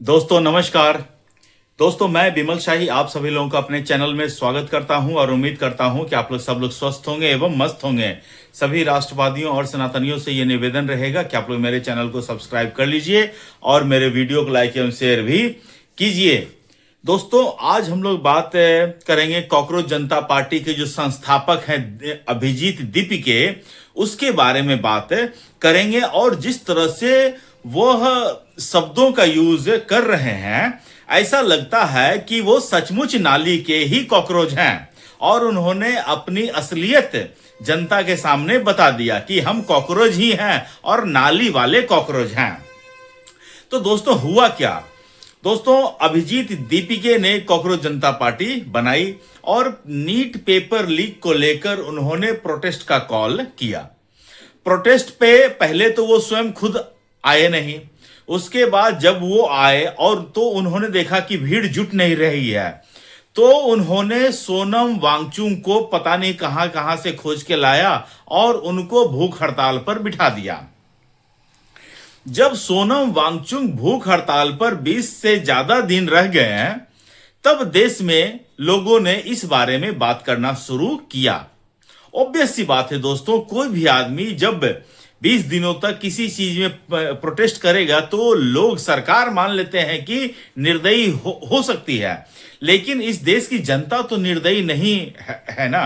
दोस्तों नमस्कार। दोस्तों मैं बिमल शाही आप सभी लोगों का अपने चैनल में स्वागत करता हूं और उम्मीद करता हूं कि आप लोग सब लोग स्वस्थ होंगे एवं मस्त होंगे। सभी राष्ट्रवादियों और सनातनियों से ये निवेदन रहेगा कि आप लोग मेरे चैनल को सब्सक्राइब कर लीजिए और मेरे वीडियो को लाइक एवं शेयर भी कीजिए। दोस्तों आज हम लोग बात करेंगे कॉकरोच जनता पार्टी के जो संस्थापक हैं अभिजीत दीपिके, उसके बारे में बात करेंगे और जिस तरह से वह शब्दों का यूज कर रहे हैं ऐसा लगता है कि वो सचमुच नाली के ही कॉकरोच हैं और उन्होंने अपनी असलियत जनता के सामने बता दिया कि हम कॉकरोच ही हैं और नाली वाले कॉकरोच हैं। तो दोस्तों हुआ क्या? दोस्तों अभिजीत दीपिके ने कॉकरोच जनता पार्टी बनाई और नीट पेपर लीक को लेकर उन्होंने प्रोटेस्ट का कॉल किया। प्रोटेस्ट पे पहले तो वो स्वयं खुद आए नहीं, उसके बाद जब वो आए और तो उन्होंने देखा कि भीड़ जुट नहीं रही है तो उन्होंने सोनम वांगचुक को पता नहीं कहां कहां से खोज के लाया और उनको भूख हड़ताल पर बिठा दिया। जब सोनम वांगचुक भूख हड़ताल पर 20 से ज्यादा दिन रह गए हैं तब देश में लोगों ने इस बारे में बात करना शुरू किया। ऑब्वियस सी बात है दोस्तों, कोई भी आदमी जब 20 दिनों तक किसी चीज में प्रोटेस्ट करेगा तो लोग सरकार मान लेते हैं कि निर्दयी हो सकती है, लेकिन इस देश की जनता तो निर्दयी नहीं है ना।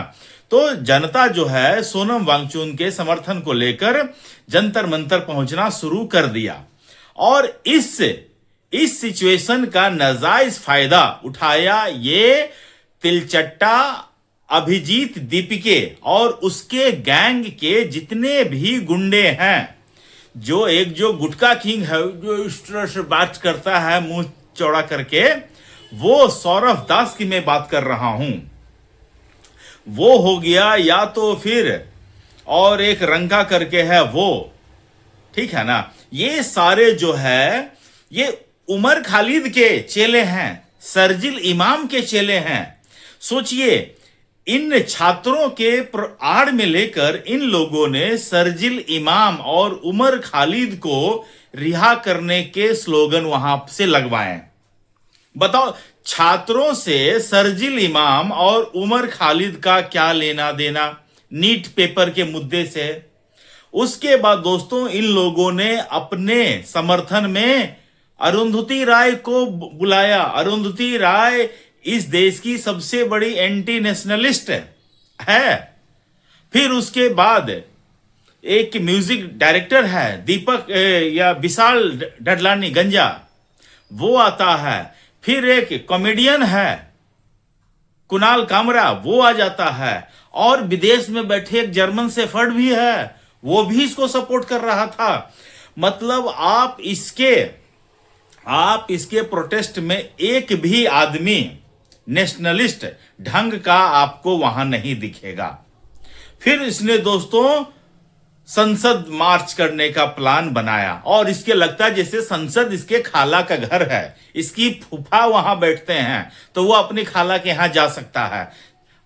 तो जनता जो है सोनम वांगचुक के समर्थन को लेकर जंतर मंतर पहुंचना शुरू कर दिया और इस सिचुएशन का नाजायज फायदा उठाया ये तिलचट्टा अभिजीत दीपिके और उसके गैंग के जितने भी गुंडे हैं। जो गुटका किंग है, जो इस तरह से बात करता है मुंह चौड़ा करके, वो सौरभ दास की मैं बात कर रहा हूं। वो हो गया या तो फिर और एक रंगा करके है वो, ठीक है ना। ये सारे जो है ये उमर खालिद के चेले हैं, शर्जील इमाम के चेले हैं। सोचिए इन छात्रों के आड़ में लेकर इन लोगों ने शर्जील इमाम और उमर खालिद को रिहा करने के स्लोगन वहां से लगवाए। बताओ छात्रों से शर्जील इमाम और उमर खालिद का क्या लेना देना नीट पेपर के मुद्दे से। उसके बाद दोस्तों इन लोगों ने अपने समर्थन में अरुंधति राय को बुलाया। अरुंधति राय इस देश की सबसे बड़ी एंटी नेशनलिस्ट है। फिर उसके बाद एक म्यूजिक डायरेक्टर है दीपक या विशाल डडलानी गंजा, वो आता है। फिर एक कॉमेडियन है कुणाल कामरा, वो आ जाता है और विदेश में बैठे एक जर्मन शेफर्ड भी है, वो भी इसको सपोर्ट कर रहा था। मतलब आप इसके प्रोटेस्ट में एक भी आदमी नेशनलिस्ट ढंग का आपको वहां नहीं दिखेगा। फिर इसने दोस्तों संसद मार्च करने का प्लान बनाया और इसके लगता है जैसे संसद इसके खाला का घर है, इसकी फूफा वहां बैठते हैं तो वो अपनी खाला के यहां जा सकता है।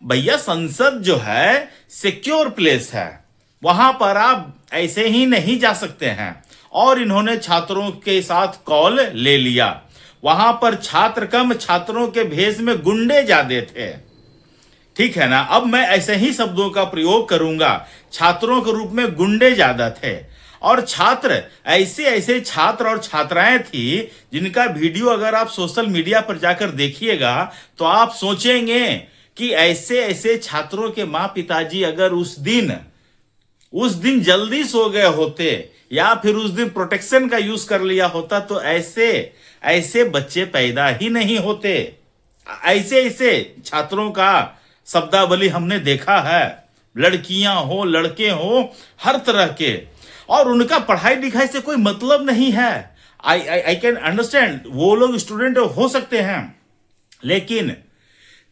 भैया संसद जो है सिक्योर प्लेस है, वहां पर आप ऐसे ही नहीं जा सकते हैं। और इन्होंने छात्रों के साथ कॉल ले लिया। वहां पर छात्र कम, छात्रों के भेष में गुंडे ज्यादा थे, ठीक है ना। अब मैं ऐसे ही शब्दों का प्रयोग करूंगा, छात्रों के रूप में गुंडे ज्यादा थे और छात्र ऐसे छात्र और छात्राएं थी जिनका वीडियो अगर आप सोशल मीडिया पर जाकर देखिएगा तो आप सोचेंगे कि ऐसे छात्रों के माँ पिताजी अगर उस दिन जल्दी सो गए होते या फिर उस दिन प्रोटेक्शन का यूज कर लिया होता तो ऐसे बच्चे पैदा ही नहीं होते। ऐसे छात्रों का शब्दावली हमने देखा है, लड़कियां हो लड़के हो हर तरह के, और उनका पढ़ाई लिखाई से कोई मतलब नहीं है। आई कैन अंडरस्टैंड, वो लोग स्टूडेंट हो सकते हैं, लेकिन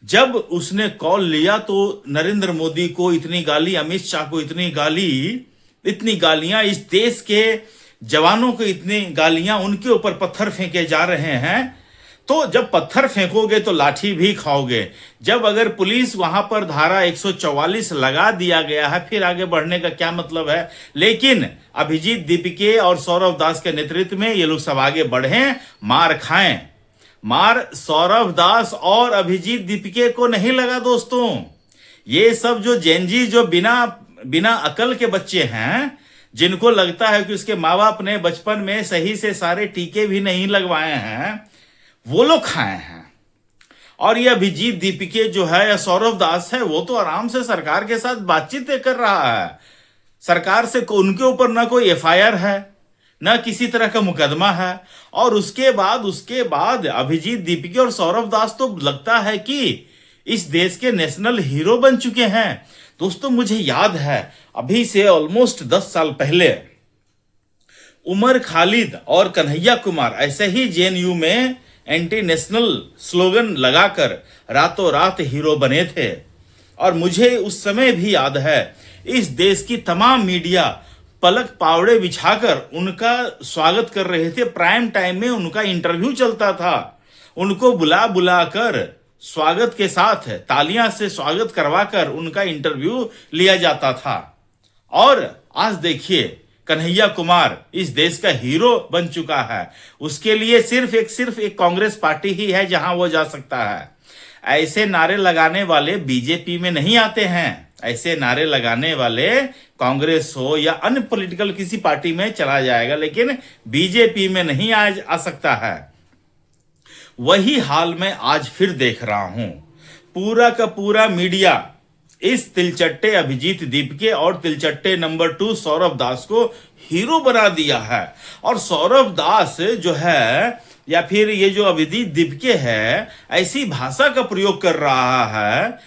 जब उसने कॉल लिया तो नरेंद्र मोदी को इतनी गाली, अमित शाह को इतनी गालियां, इस देश के जवानों को इतनी गालियां, उनके ऊपर पत्थर फेंके जा रहे हैं, तो जब पत्थर फेंकोगे तो लाठी भी खाओगे। जब अगर पुलिस वहां पर धारा 144 लगा दिया गया है, फिर आगे बढ़ने का क्या मतलब है। लेकिन अभिजीत दीपिके और सौरभ दास के नेतृत्व में ये लोग सब आगे बढ़े, मार खाएं। मार सौरभ दास और अभिजीत दीपिके को नहीं लगा दोस्तों। ये सब जो जेनजी, जो बिना अकल के बच्चे हैं, जिनको लगता है कि उसके माँ बाप ने बचपन में सही से सारे टीके भी नहीं लगवाए हैं, वो लोग खाए हैं। और ये अभिजीत दीपिके जो है या सौरभ दास है, वो तो आराम से सरकार के साथ बातचीत कर रहा है। सरकार से उनके ऊपर ना कोई एफआईआर है, ना किसी तरह का मुकदमा है। और उसके बाद अभिजीत दीपिके और सौरभ दास तो लगता है कि इस देश के नेशनल हीरो बन चुके हैं। दोस्तों मुझे याद है अभी से ऑलमोस्ट 10 साल पहले उमर खालिद और कन्हैया कुमार ऐसे ही जेएनयू में एंटी नेशनल स्लोगन लगाकर रातों रात हीरो बने थे। और मुझे उस समय भी याद है इस देश की तमाम मीडिया पलक पावड़े बिछाकर उनका स्वागत कर रहे थे। प्राइम टाइम में उनका इंटरव्यू चलता था, उनको बुला बुलाकर स्वागत के साथ तालियां से स्वागत करवाकर उनका इंटरव्यू लिया जाता था। और आज देखिए कन्हैया कुमार इस देश का हीरो बन चुका है। उसके लिए सिर्फ एक कांग्रेस पार्टी ही है जहां वो जा सकता है। ऐसे नारे लगाने वाले बीजेपी में नहीं आते हैं। ऐसे नारे लगाने वाले कांग्रेस हो या अन्य पॉलिटिकल किसी पार्टी में चला जाएगा, लेकिन बीजेपी में नहीं आ सकता है। वही हाल मैं आज फिर देख रहा हूं। पूरा का पूरा मीडिया इस तिलचट्टे अभिजीत दीपिके और तिलचट्टे नंबर 2 सौरभ दास को हीरो बना दिया है। और सौरभ दास जो है या फिर ये जो अभिजीत दीपिके है, ऐसी भाषा का प्रयोग कर रहा है।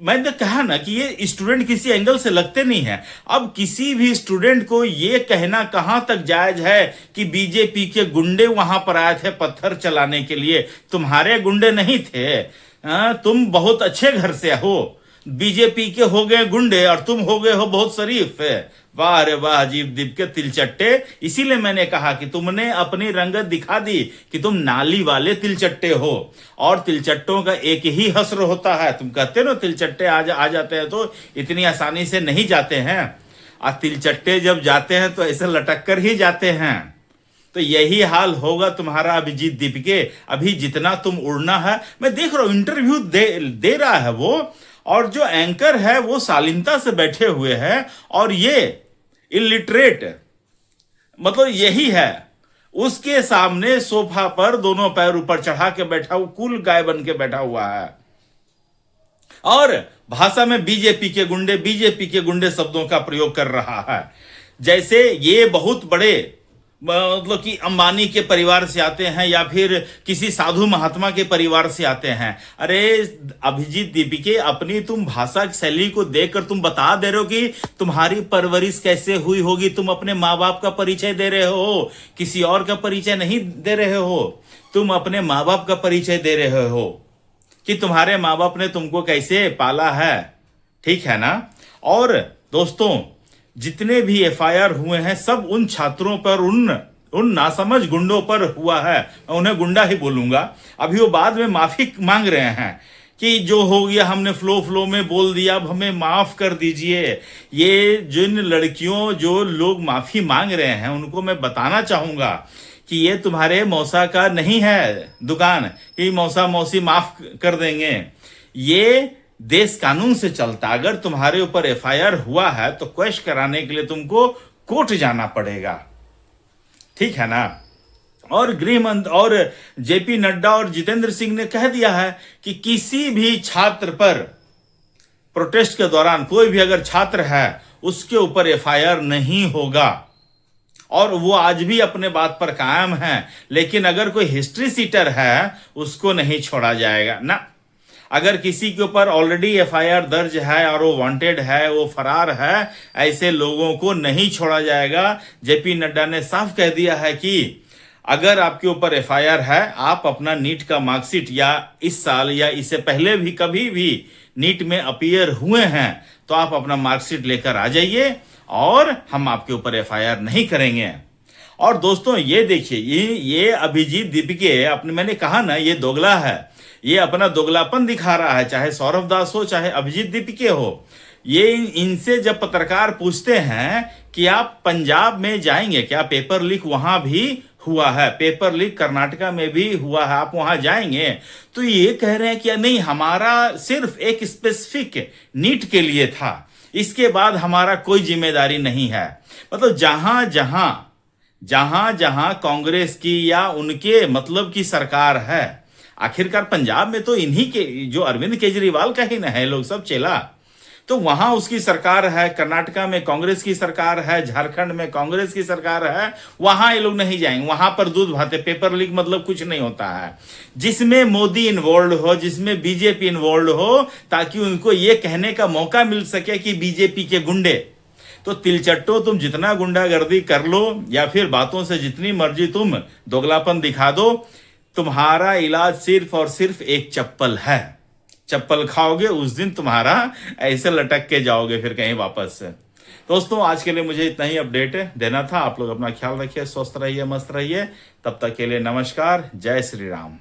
मैंने कहा ना कि ये स्टूडेंट किसी एंगल से लगते नहीं है। अब किसी भी स्टूडेंट को ये कहना कहां तक जायज है कि बीजेपी के गुंडे वहां पर आए थे पत्थर चलाने के लिए। तुम्हारे गुंडे नहीं थे, तुम बहुत अच्छे घर से हो। बीजेपी के हो गए गुंडे और तुम हो गए हो बहुत शरीफ। वाह रे वाह अजीब दीपिके तिलचट्टे। इसीलिए मैंने कहा कि तुमने अपनी रंगत दिखा दी कि तुम नाली वाले तिलचट्टे हो। और तिलचट्टों का एक ही हस्र होता है। तुम कहते हो ना तिलचट्टे आ जाते हैं तो इतनी आसानी से नहीं जाते हैं। और तिलचट्टे जब जाते हैं तो ऐसे लटक कर ही जाते हैं। तो यही हाल होगा तुम्हारा अभिजीत दीपिके। अभी जितना तुम उड़ना है, मैं देख रहा हूं इंटरव्यू दे रहा है वो, और जो एंकर है वो शालीनता से बैठे हुए हैं। और ये इलिटरेट मतलब यही है, उसके सामने सोफा पर दोनों पैर ऊपर चढ़ा के बैठा हुआ कूल गाय बन के बैठा हुआ है। और भाषा में बीजेपी के गुंडे शब्दों का प्रयोग कर रहा है। जैसे ये बहुत बड़े मतलब कि अंबानी के परिवार से आते हैं या फिर किसी साधु महात्मा के परिवार से आते हैं। अरे अभिजीत दीपिके, अपनी तुम भाषा की शैली को देखकर तुम बता दे रहे हो कि तुम्हारी परवरिश कैसे हुई होगी। तुम अपने माँ बाप का परिचय दे रहे हो, किसी और का परिचय नहीं दे रहे हो। तुम अपने माँ बाप का परिचय दे रहे हो कि तुम्हारे माँ बाप ने तुमको कैसे पाला है। ठीक है ना। और दोस्तों जितने भी एफआईआर हुए हैं सब उन छात्रों पर, उन नासमझ गुंडों पर हुआ है। मैं उन्हें गुंडा ही बोलूंगा। अभी वो बाद में माफी मांग रहे हैं कि जो हो गया हमने फ्लो में बोल दिया, अब हमें माफ कर दीजिए। ये जिन लड़कियों जो लोग माफी मांग रहे हैं उनको मैं बताना चाहूंगा कि ये तुम्हारे मौसा का नहीं है दुकान कि मौसा मौसी माफ कर देंगे। ये देश कानून से चलता। अगर तुम्हारे ऊपर एफआईआर हुआ है तो क्वेश्चन कराने के लिए तुमको कोर्ट जाना पड़ेगा। ठीक है ना। और गृह मंत्री और जेपी नड्डा और जितेंद्र सिंह ने कह दिया है कि किसी भी छात्र पर प्रोटेस्ट के दौरान कोई भी अगर छात्र है उसके ऊपर एफआईआर नहीं होगा। और वो आज भी अपने बात पर कायम है। लेकिन अगर कोई हिस्ट्री सीटर है उसको नहीं छोड़ा जाएगा ना। अगर किसी के ऊपर ऑलरेडी एफआईआर दर्ज है और वो वांटेड है, वो फरार है, ऐसे लोगों को नहीं छोड़ा जाएगा। जेपी नड्डा ने साफ कह दिया है कि अगर आपके ऊपर एफआईआर है, आप अपना नीट का मार्कशीट या इस साल या इससे पहले भी कभी भी नीट में अपीयर हुए हैं तो आप अपना मार्कशीट लेकर आ जाइए और हम आपके ऊपर एफआईआर नहीं करेंगे। और दोस्तों ये देखिए, ये अभिजीत दीपिके अपने, मैंने कहा ना ये दोगला है, ये अपना दोगलापन दिखा रहा है, चाहे सौरभ दास हो चाहे अभिजीत दीपिके हो। ये इनसे जब पत्रकार पूछते हैं कि आप पंजाब में जाएंगे क्या, पेपर लीक वहां भी हुआ है, पेपर लीक कर्नाटका में भी हुआ है, आप वहां जाएंगे, तो ये कह रहे हैं कि नहीं हमारा सिर्फ एक स्पेसिफिक नीट के लिए था, इसके बाद हमारा कोई जिम्मेदारी नहीं है। मतलब जहां जहां जहां जहां कांग्रेस की या उनके मतलब की सरकार है, आखिरकार पंजाब में तो इन्हीं के, जो अरविंद केजरीवाल का ही ना है, लोग सब चेला, तो वहां उसकी सरकार है, कर्नाटका में कांग्रेस की सरकार है, झारखंड में कांग्रेस की सरकार है, वहां ये लोग नहीं जाएंगे, वहां पर दूध भाते, पेपर लीक मतलब कुछ नहीं होता है। जिसमें मोदी इन्वॉल्व हो, जिसमें बीजेपी इन्वॉल्व हो, ताकि उनको ये कहने का मौका मिल सके कि बीजेपी के गुंडे, तो तिलचट्टो तुम जितना गुंडागर्दी कर लो या फिर बातों से जितनी मर्जी तुम दोगलापन दिखा दो, तुम्हारा इलाज सिर्फ और सिर्फ एक चप्पल है। चप्पल खाओगे उस दिन तुम्हारा ऐसे लटक के जाओगे फिर कहीं वापस से। दोस्तों आज के लिए मुझे इतना ही अपडेट देना था। आप लोग अपना ख्याल रखिए, स्वस्थ रहिए, मस्त रहिए। तब तक के लिए नमस्कार, जय श्री राम।